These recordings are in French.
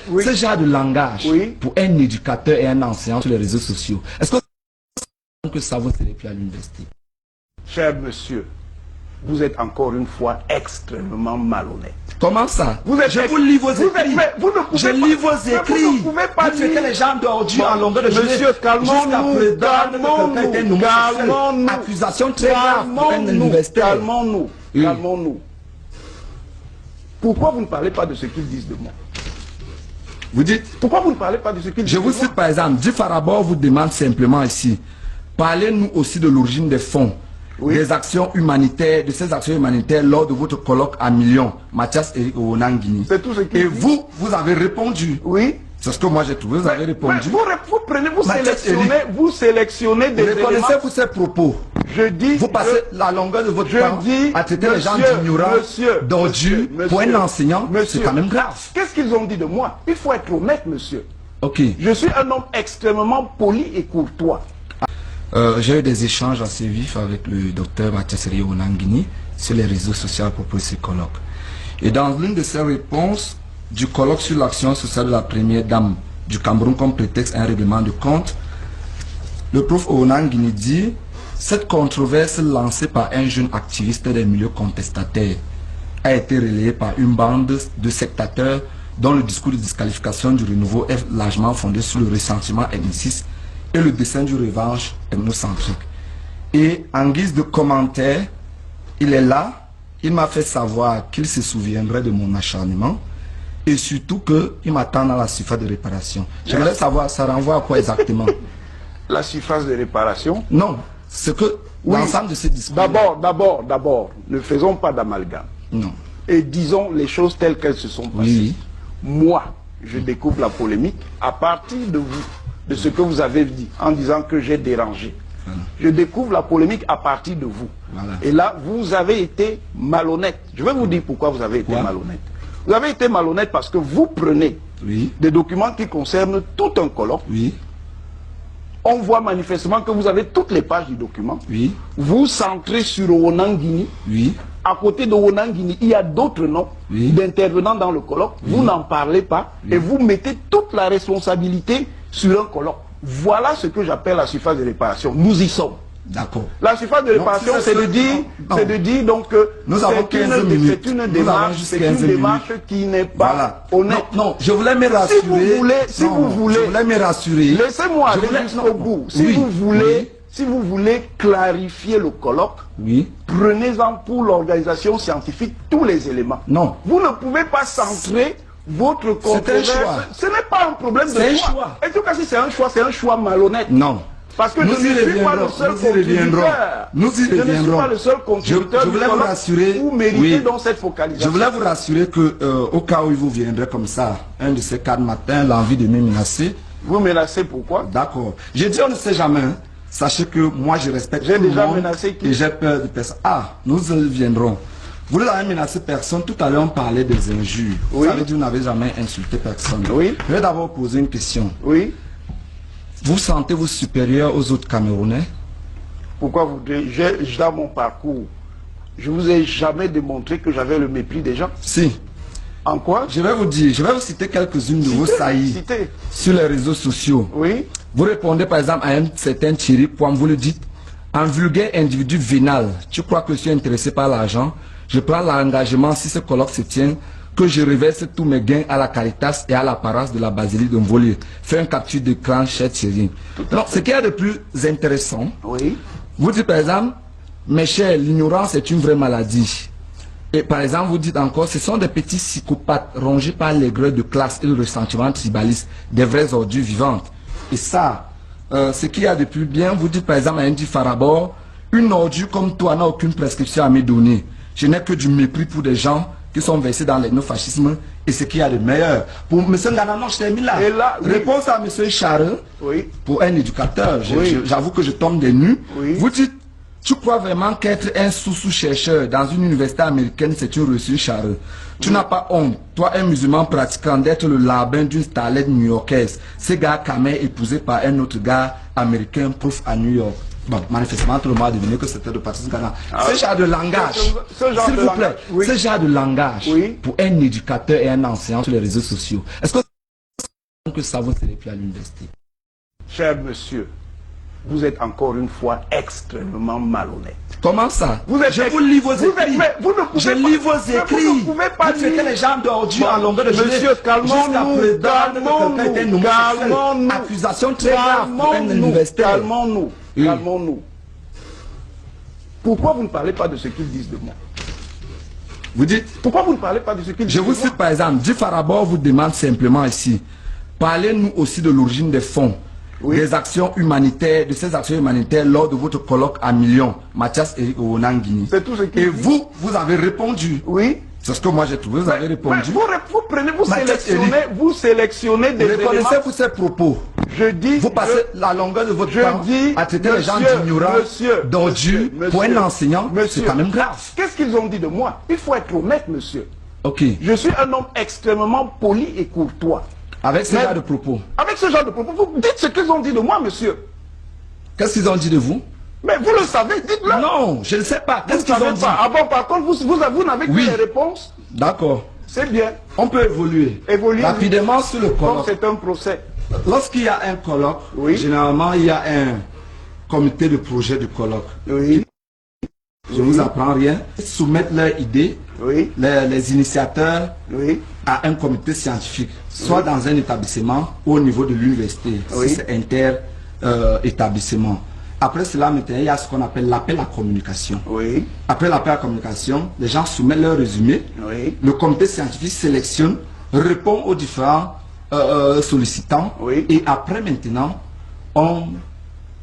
oui. Ce genre de langage, oui. pour un éducateur et un enseignant sur les réseaux sociaux, est-ce que ça vous serait plus à l'université? Cher monsieur, vous êtes encore une fois extrêmement malhonnête. Comment ça? Je vous lis vos écrits. Je lis vos écrits. Vous ne pouvez pas lire les gens d'ordure en longueur de journée. Monsieur, calmons-nous. Accusation très grave pour un universitaire. Calmons-nous. Calmons-nous. Pourquoi vous ne parlez pas de ce qu'ils disent de moi? Vous dites? Pourquoi vous ne parlez pas de ce qu'ils disent de moi? Je vous cite par exemple, Di Farabor vous demande simplement ici, parlez-nous aussi de l'origine des fonds. Oui. Des actions humanitaires, de ces actions humanitaires lors de votre colloque à Million, Mathias Eric Owonangini. C'est tout ce qu'il dit. Et vous avez répondu. Oui. C'est ce que moi j'ai trouvé, vous avez répondu. Vous sélectionnez des éléments. Reconnaissez-vous ces propos? Je dis... Vous passez la longueur de votre temps à traiter les gens d'ignorants, d'ordures, pour un enseignant, c'est quand même grave. Qu'est-ce qu'ils ont dit de moi? Il faut être honnête, monsieur. Ok. Je suis un homme extrêmement poli et courtois. J'ai eu des échanges assez vifs avec le docteur Mathias Eric Owonangini sur les réseaux sociaux à propos de ce colloque. Et dans l'une de ses réponses du colloque sur l'action sociale de la première dame du Cameroun comme prétexte à un règlement de compte, le prof Owonangini dit « Cette controverse lancée par un jeune activiste des milieux contestataires a été relayée par une bande de sectateurs dont le discours de disqualification du renouveau est largement fondé sur le ressentiment ethniciste et le dessein du revanche ethnocentrique. Et en guise de commentaire, il est là, il m'a fait savoir qu'il se souviendrait de mon acharnement et surtout qu'il m'attend à la surface de réparation. Je voulais savoir, ça renvoie à quoi exactement? La surface de réparation? Non, c'est que l'ensemble de ces discours... D'abord, ne faisons pas d'amalgame. Non. Et disons les choses telles qu'elles se sont passées. Oui. Moi, je découvre la polémique à partir de vous, de ce que vous avez dit, en disant que j'ai dérangé. Voilà. Je découvre la polémique à partir de vous. Voilà. Et là, vous avez été malhonnête. Je vais vous dire pourquoi vous avez été malhonnête. Vous avez été malhonnête parce que vous prenez des documents qui concernent tout un colloque. Oui. On voit manifestement que vous avez toutes les pages du document. Oui. Vous centrez sur Owonangini. Oui. À côté de Owonangini, il y a d'autres noms d'intervenants dans le colloque. Vous n'en parlez pas et vous mettez toute la responsabilité sur un colloque. Voilà ce que j'appelle la surface de réparation. Nous y sommes. D'accord. La surface de réparation, c'est de dire donc que c'est une démarche qui n'est pas honnête. Non, je voulais me rassurer. Si vous voulez, je voulais me rassurer. Laissez-moi aller jusqu'au bout. Si vous voulez clarifier le colloque, prenez-en pour l'organisation scientifique tous les éléments. Non. Vous ne pouvez pas centrer votre controverse. Ce n'est pas un problème de choix. En tout cas, si c'est un choix malhonnête. Non. Parce que je ne suis pas le seul contributeur. Nous y reviendrons. Je ne suis pas le seul contributeur. Je voulais vous rassurer. Vous méritez donc cette focalisation. Je voulais vous rassurer que au cas où il vous viendrait comme ça, un de ces 4 matins, l'envie de me menacer. Vous menacez pourquoi? D'accord. J'ai dit on ne sait jamais. Hein. Sachez que moi je respecte tout le monde. J'ai déjà menacé qui? Et j'ai peur de personne. Ah, nous y viendrons. Vous n'avez menacé personne. Tout à l'heure on parlait des injures. Vous avez dit que vous n'avez jamais insulté personne. Oui. Je vais d'abord poser une question. Oui. Vous sentez-vous supérieur aux autres Camerounais? Pourquoi vous dites, dans mon parcours, je vous ai jamais démontré que j'avais le mépris des gens? Si. En quoi? Je vais vous dire, je vais vous citer quelques-unes de vos saillies sur les réseaux sociaux. Oui. Vous répondez par exemple à un certain Thierry Poim, vous le dites, en vulgaire individu vénal, tu crois que je suis intéressé par l'argent? Je prends l'engagement, si ce colloque se tient, que je reverse tous mes gains à la Caritas et à la paroisse de la Basilique de Mvoli. Fais un capture d'écran, cher Thierry. Donc, ce qu'il y a de plus intéressant, vous dites par exemple, mes chers, l'ignorance est une vraie maladie. Et par exemple, vous dites encore, ce sont des petits psychopathes rongés par l'aigreur de classe et le ressentiment tribaliste, des vraies ordures vivantes. Et ça, ce qu'il y a de plus bien, vous dites par exemple à Di Farabor, une ordure comme toi n'a aucune prescription à me donner. Je n'ai que du mépris pour des gens qui sont versés dans l'ethnofascisme et ce qu'il y a de meilleur. Pour M. Ngananon, je termine là. Réponse à M. Charles, pour un éducateur, j'avoue que je tombe des nues. Vous dites, tu crois vraiment qu'être un sous-chercheur dans une université américaine, c'est une reçue, Charles? Tu n'as pas honte, toi un musulman pratiquant, d'être le larbin d'une starlette new-yorkaise. Ce gars Kamer épousé par un autre gars américain, prof à New York. Bon, manifestement, tout le monde a deviné que c'était de Patrice Ghana. Ce genre de langage, s'il vous plaît, ce genre de langage, pour un éducateur et un enseignant sur les réseaux sociaux, est-ce que que ça vous serait plus à l'université. Cher monsieur, vous êtes encore une fois extrêmement malhonnête. Comment ça? Je vous lis vos écrits. Je lis vos écrits. Vous ne pouvez pas dire les gens d'aujourd'hui en longueur de journée. Monsieur, calmons-nous. Calmons-nous. Accusation très grave pour un universitaire. Calmons-nous. Calmons-nous. Pourquoi vous ne parlez pas de ce qu'ils disent de moi? Vous dites? Pourquoi vous ne parlez pas de ce qu'ils disent de moi? Je vous cite par exemple, Di Farabo vous demande simplement ici, parlez-nous aussi de l'origine des fonds. Oui. Des actions humanitaires, de ces actions humanitaires lors de votre colloque à Million, Mathias Eric Owonangini. C'est tout ce qui. Et vous avez répondu. Oui. C'est ce que moi j'ai trouvé, vous avez répondu. Vous sélectionnez des éléments. Reconnaissez-vous ces propos? Je dis. Vous passez la longueur de votre temps à traiter les gens d'ignorants, d'ordures, pour un enseignant, c'est quand même grave. Qu'est-ce qu'ils ont dit de moi? Il faut être honnête, monsieur. Ok. Je suis un homme extrêmement poli et courtois. Avec ce genre de propos. Avec ce genre de propos, vous dites ce qu'ils ont dit de moi, monsieur. Qu'est-ce qu'ils ont dit de vous? Mais vous le savez, dites-le. Non, je ne sais pas. Qu'est-ce qu'ils ont dit? Ah bon, par contre, vous n'avez que les réponses. D'accord. C'est bien. On peut évoluer. Rapidement sur le colloque. C'est un procès. Lorsqu'il y a un colloque, généralement, il y a un comité de projet du colloque. Oui. Je ne vous apprends rien. Soumettre leurs idées, les initiateurs, à un comité scientifique, soit dans un établissement ou au niveau de l'université, si c'est inter-établissement. Après cela, maintenant, il y a ce qu'on appelle l'appel à communication. Après l'appel à communication, les gens soumettent leur résumé. Le comité scientifique sélectionne, répond aux différents sollicitants. Et après, maintenant, on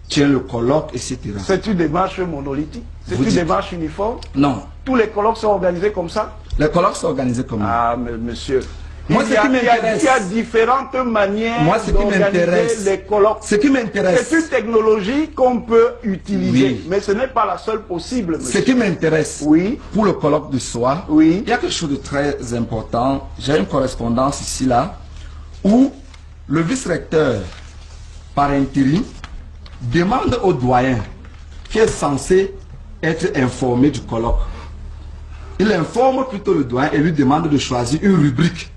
tient le colloque, etc. C'est une démarche monolithique? C'est une démarche uniforme? Non. Tous les colloques sont organisés comme ça? Les colloques sont organisés comme ça. Ah, mais monsieur. Moi, ce qui m'intéresse. Il y a différentes manières d'organiser les colloques. Ce qui m'intéresse. C'est une technologie qu'on peut utiliser, mais ce n'est pas la seule possible, monsieur. Ce qui m'intéresse, pour le colloque de soir, il y a quelque chose de très important. J'ai une correspondance ici, là, où le vice-recteur, par intérim, demande au doyen, qui est censé être informé du colloque. Il informe plutôt le doyen et lui demande de choisir une rubrique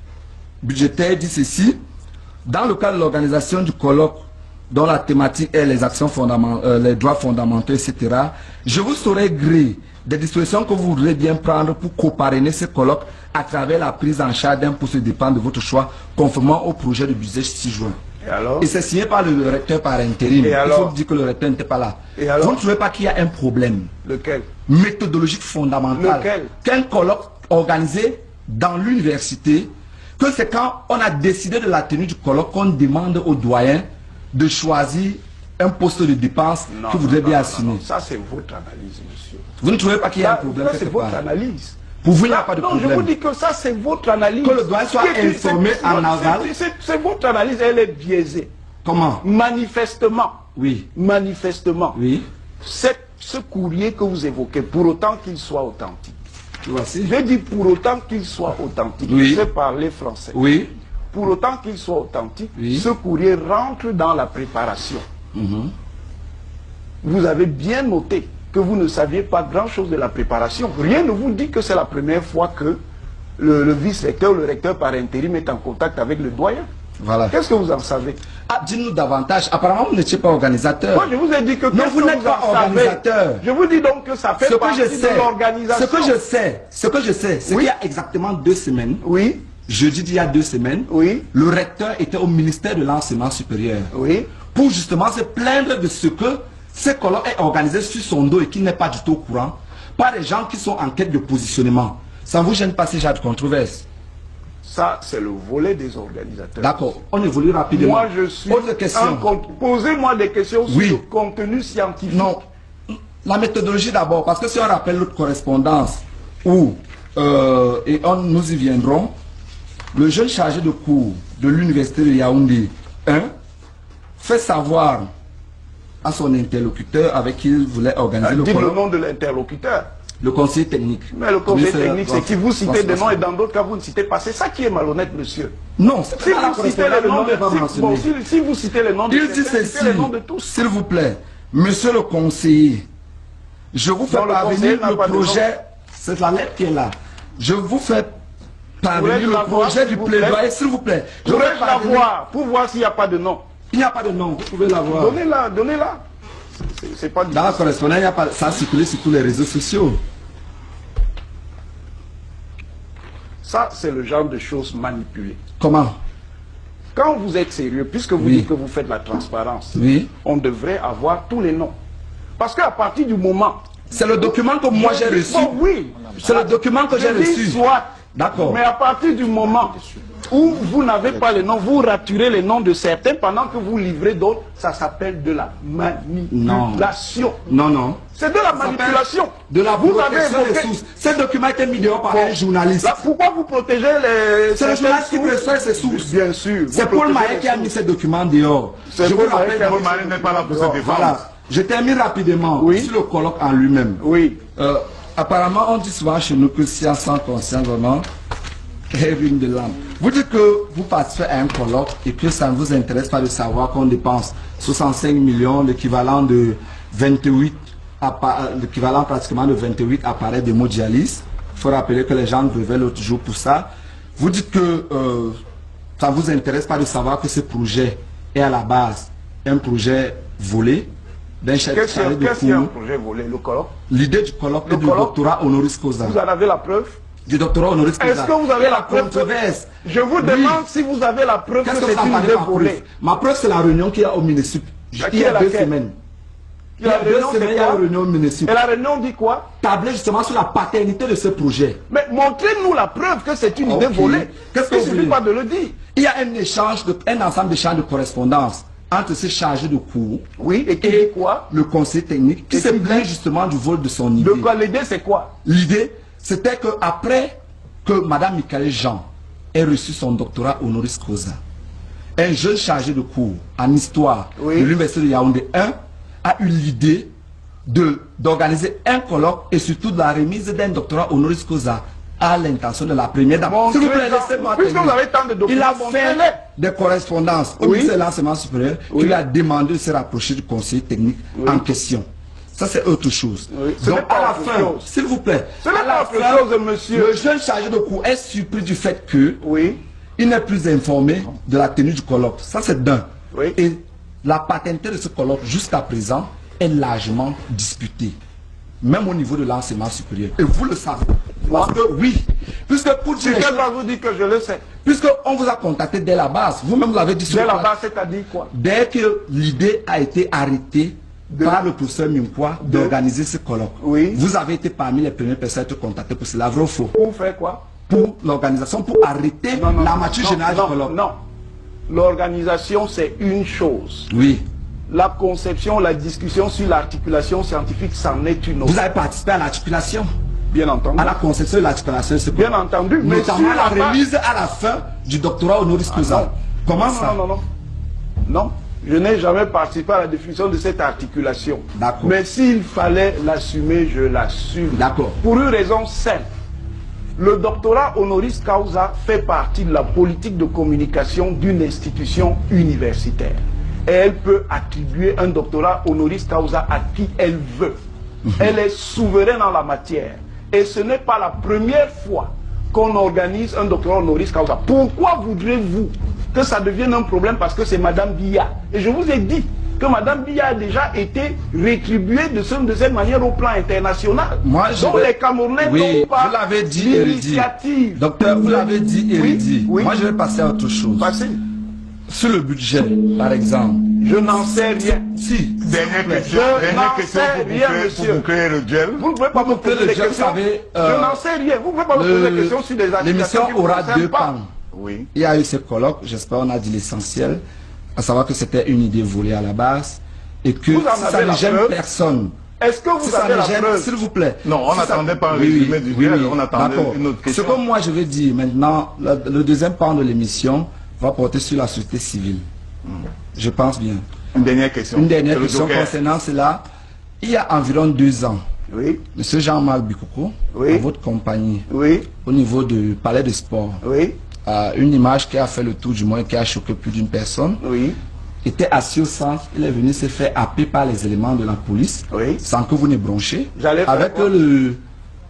budgétaire, dit ceci: dans le cadre de l'organisation du colloque, dont la thématique est les actions fondamentales, les droits fondamentaux, etc., je vous saurai gré des dispositions que vous voudrez bien prendre pour coparrainer ce colloque à travers la prise en charge d'un poste dépend de votre choix, conformément au projet de budget 6 juin. Et c'est signé par le recteur par intérim. Il faut dire que le recteur n'était pas là. Vous ne trouvez pas qu'il y a un problème méthodologique fondamental qu'un colloque organisé dans l'université, que c'est quand on a décidé de la tenue du colloque qu'on demande aux doyens de choisir un poste de dépense que vous devez bien assumer? Ça, c'est votre analyse, monsieur. Vous ne trouvez pas qu'il y a un problème? C'est votre analyse. Pour vous, il n'y a pas de problème. Non, je vous dis que ça, c'est votre analyse. Que le doyen soit informé en aval. C'est votre analyse, elle est biaisée. Comment? Manifestement. Oui. Manifestement. Oui. Ce courrier que vous évoquez, pour autant qu'il soit authentique. Voici. Je dis pour autant qu'il soit authentique. Je sais parler français. Oui. Pour autant qu'il soit authentique, ce courrier rentre dans la préparation. Vous avez bien noté que vous ne saviez pas grand-chose de la préparation. Rien ne vous dit que c'est la première fois que le vice-recteur, le recteur par intérim est en contact avec le doyen. Voilà. Qu'est-ce que vous en savez? Ah, dites-nous davantage. Apparemment, vous n'étiez pas organisateur. Moi, je vous ai dit que... Non, vous n'êtes pas organisateur. Je vous dis donc que ça fait partie de l'organisation. Ce que je sais, c'est qu'il y a exactement 2 semaines, jeudi d'il y a 2 semaines, le recteur était au ministère de l'Enseignement supérieur. Pour justement se plaindre de ce que ce colloque est organisé sur son dos et qui n'est pas du tout au courant, par des gens qui sont en quête de positionnement. Ça ne vous gêne pas ces genres de controverses? Ça, c'est le volet des organisateurs. D'accord, on évolue rapidement. Moi, je suis... Autre question. Posez-moi des questions sur le contenu scientifique. Non, la méthodologie d'abord, parce que si on rappelle notre correspondance, où, et nous y viendrons, le jeune chargé de cours de l'université de Yaoundé 1 fait savoir à son interlocuteur avec qui il voulait organiser le colloque. Dites le nom de l'interlocuteur. Le conseiller technique. Mais le conseiller technique, c'est qui vous citez des noms et dans d'autres cas vous ne citez pas. C'est ça qui est malhonnête, monsieur. Non, c'est si vous citez les noms de si vous citez les noms de les noms de tous. S'il vous plaît, monsieur le conseiller, je vous fais parvenir le projet. C'est la lettre qui est là. Je vous fais parvenir le projet du plaidoyer, s'il vous plaît. Pourrais-je la voir pour voir s'il n'y a pas de nom? Il n'y a pas de nom, vous pouvez la voir. Donnez-la, donnez-la. C'est pas difficile. Dans la correspondance, il n'y a pas, ça a circulé sur tous les réseaux sociaux. Ça, c'est le genre de choses manipulées. Comment? Quand vous êtes sérieux, puisque vous dites que vous faites la transparence, on devrait avoir tous les noms. Parce qu'à partir du moment... C'est le document que moi j'ai reçu. Bon, oui. C'est le document que j'ai reçu. Soit. D'accord. Mais à partir du moment où vous n'avez pas les noms, vous raturez les noms de certains pendant que vous livrez d'autres, ça s'appelle de la manipulation. Non, non. C'est de la manipulation. De la protection des sources. Ce document a été mis dehors par un journaliste. Là, pourquoi vous protégez les... C'est le journaliste qui préfère ses sources. Bien sûr. C'est Paul Maé qui a mis ces documents dehors. Je vous rappelle que Paul Maé n'est pas là pour se défendre. Voilà. Je termine rapidement sur le colloque en lui-même. Oui. Apparemment, on dit souvent chez nous que science sans conscience, vraiment, est ruine de l'âme. Vous dites que vous participez à un colloque et que ça ne vous intéresse pas de savoir qu'on dépense 65 millions, l'équivalent de 28, l'équivalent pratiquement de 28 appareils d'hémodialyse. Il faut rappeler que les gens devaient l'autre jour pour ça. Vous dites que ça ne vous intéresse pas de savoir que ce projet est à la base un projet volé. Qu'est-ce qu'il y a un projet volé, le colloque? L'idée du colloque est du doctorat honoris causa. Vous en avez la preuve? Du doctorat honoris causa. Est-ce que vous avez la preuve? Je vous demande si vous avez la preuve que c'est une idée volée. Ma preuve, c'est la réunion qu'il y a au municipal. Il y a 2 semaines. Il y a 2 semaines, il y a une réunion au municipal. Et la réunion dit quoi? Tabler justement sur la paternité de ce projet. Mais montrez-nous la preuve que c'est une idée volée. Qu'est-ce que vous ne suffit pas de le dire? Il y a un échange, un ensemble d'échanges de correspondance entre ces chargés de cours et quoi? Le conseil technique qui se plaint justement du vol de son idée. De quoi? L'idée c'est quoi? L'idée c'était que après que Madame Michael Jean ait reçu son doctorat honoris causa, un jeune chargé de cours en histoire de l'université de Yaoundé 1 a eu l'idée d'organiser un colloque et surtout de la remise d'un doctorat honoris causa à l'intention de la première dame. S'il vous plaît, laissez-moi terminer. Il a fait des correspondances au ministère de l'enseignement supérieur qui lui a demandé de se rapprocher du conseil technique en question. Ça, c'est autre chose. Donc, à la fin, s'il vous plaît, ce n'est pas autre chose, monsieur. Le jeune chargé de cours est surpris du fait que il n'est plus informé de la tenue du colloque. Ça, c'est d'un. Et la paternité de ce colloque, jusqu'à présent, est largement disputée. Même au niveau de l'enseignement supérieur. Et vous le savez. Parce que puisque pour dire... vous dites que je le sais. Puisqu'on vous a contacté dès la base, vous-même vous l'avez dit sur dès la base, c'est-à-dire quoi? Dès que l'idée a été arrêtée par le professeur Minkwa d'organiser ce colloque, vous avez été parmi les premières personnes à être contactées pour cela, vrai ou faux? Pour faire quoi? Pour l'organisation, pour arrêter la matière générale du colloque. Non, l'organisation c'est une chose. La conception, la discussion sur l'articulation scientifique, c'en est une autre. Vous avez participé à l'articulation? Bien entendu. À la conception de l'articulation, c'est bien entendu. Notamment à la remise à la fin du doctorat honoris causa. Comment ça? Non. Je n'ai jamais participé à la définition de cette articulation. D'accord. Mais s'il fallait l'assumer, je l'assume. D'accord. Pour une raison simple. Le doctorat honoris causa fait partie de la politique de communication d'une institution universitaire. Et elle peut attribuer un doctorat honoris causa à qui elle veut. Elle est souveraine en la matière. Et ce n'est pas la première fois qu'on organise un doctorat honoris causa. Pourquoi voudrez-vous que ça devienne un problème parce que c'est Madame Biya? Et je vous ai dit que Madame Biya a déjà été rétribuée de cette manière au plan international. Donc les Camerounais n'ont pas l'initiative. Docteur, vous l'avez dit, Éridi. Moi, je vais passer à autre chose. Sur le budget, par exemple. Je n'en sais rien. Si. Dernière question pour boucler le gel. Vous ne pouvez pas me poser des questions. Je n'en sais rien. Vous ne pouvez pas me poser des questions sur des l'émission aura 2 pans. Oui. Il y a eu ce colloque, j'espère on a dit l'essentiel, à savoir que c'était une idée volée à la base et que si ça ne gêne personne. Est-ce que vous avez la preuve? S'il vous plaît. Non, on n'attendait pas un résumé du gel, on attendait une autre question. Ce que moi je vais dire maintenant, le deuxième pan de l'émission va porter sur la société civile. Je pense bien. Une dernière question. Une dernière question concernant cela. Il y a environ 2 ans, Monsieur Jean-Marc Bikoko, à votre compagnie, au niveau du palais de sport, une image qui a fait le tour du monde, qui a choqué plus d'une personne, était assis au centre, il est venu se faire happer par les éléments de la police, sans que vous ne bronchiez, avec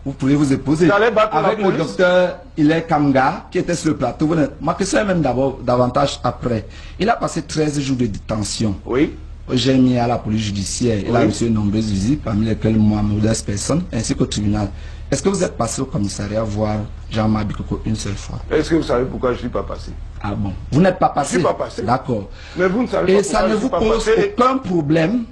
vous pouvez vous épouser. Avec le docteur Hilaire Kamga, qui était sur le plateau. Ma question est même davantage après. Il a passé 13 jours de détention. Oui. J'ai mis à la police judiciaire. Il a reçu de nombreuses visites, parmi lesquelles moi, modeste personne, ainsi qu'au tribunal. Est-ce que vous êtes passé au commissariat voir Jean-Marc Bikoko une seule fois? Est-ce que vous savez pourquoi je ne suis pas passé? Ah bon? Vous n'êtes pas passé? Je ne suis pas passé. D'accord. Mais vous ne savez pas. Et ça ne vous pose aucun problème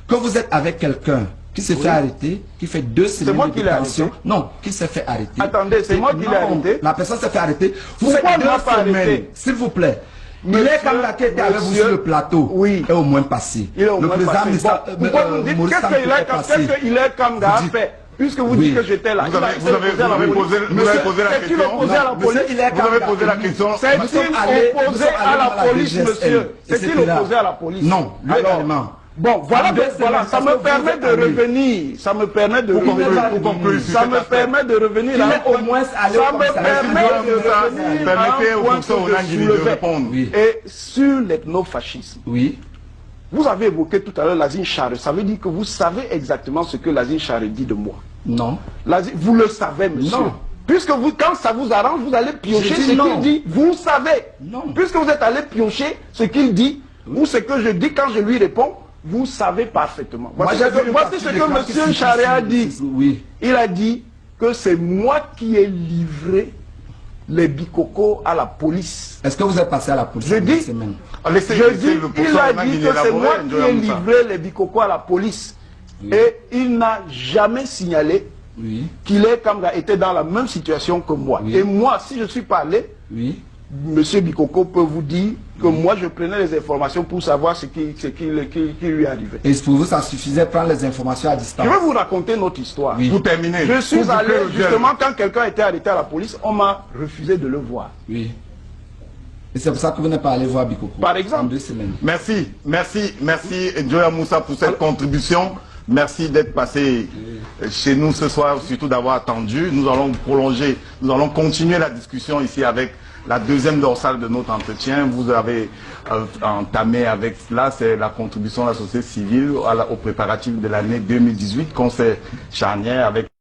que vous êtes avec quelqu'un qui s'est fait arrêter, qui fait 2 semaines de détention? Non, qui s'est fait arrêter. Attendez, c'est moi qui l'ai arrêté. La personne s'est fait arrêter. Vous Pourquoi faites 2 semaines, s'il vous plaît. Il est comme la qui était avec vous sur le plateau. Oui. Est au moins passé. Il est au moins passé. Pourquoi vous dites qu'est-ce qu'il est comme gars fait? Puisque vous dites que j'étais là. Vous avez posé la question. Vous avez posé la question. C'est-il opposé à la police, monsieur? C'est-il opposé à la police? Non, légalement. Bon, voilà, ça me permet de revenir. Ça me permet de revenir. Ça me permet de revenir là. Au moins, ça me permet de revenir de répondre. Et sur l'ethnofascisme. Oui. Vous avez évoqué tout à l'heure Lazine Charre. Ça veut dire que vous savez exactement ce que Lazine Charre dit de moi. Non. Vous le savez, monsieur. Non. Puisque vous, quand ça vous arrange, vous allez piocher ce qu'il dit. Vous savez. Non. Puisque vous êtes allé piocher ce qu'il dit, ou ce que je dis quand je lui réponds, vous savez parfaitement. Voici ce que M. Charre a dit. Oui. Il a dit que c'est moi qui ai livré les Bikoko à la police. Est-ce que vous êtes passé à la police? Je dis, il a dit que c'est moi qui ai livré les Bikoko à la police. Oui. Et il n'a jamais signalé qu'il était dans la même situation que moi. Oui. Et moi, si je suis parlé, Monsieur Bikoko peut vous dire que moi je prenais les informations pour savoir ce qui lui arrivait. Et pour vous, ça suffisait de prendre les informations à distance? Je vais vous raconter notre histoire. Oui. Pour terminer. Je suis allé, justement, quand quelqu'un était arrêté à la police, on m'a refusé de le voir. Oui. Et c'est pour ça que vous n'êtes pas allé voir Bikoko? Par exemple. En 2 semaines. Merci Njoya Moussa pour cette contribution. Merci d'être passé chez nous ce soir, surtout d'avoir attendu. Nous allons prolonger, nous allons continuer la discussion ici avec la deuxième dorsale de notre entretien. Vous avez entamé avec cela, c'est la contribution de la société civile au préparatif de l'année 2018, conseil charnière avec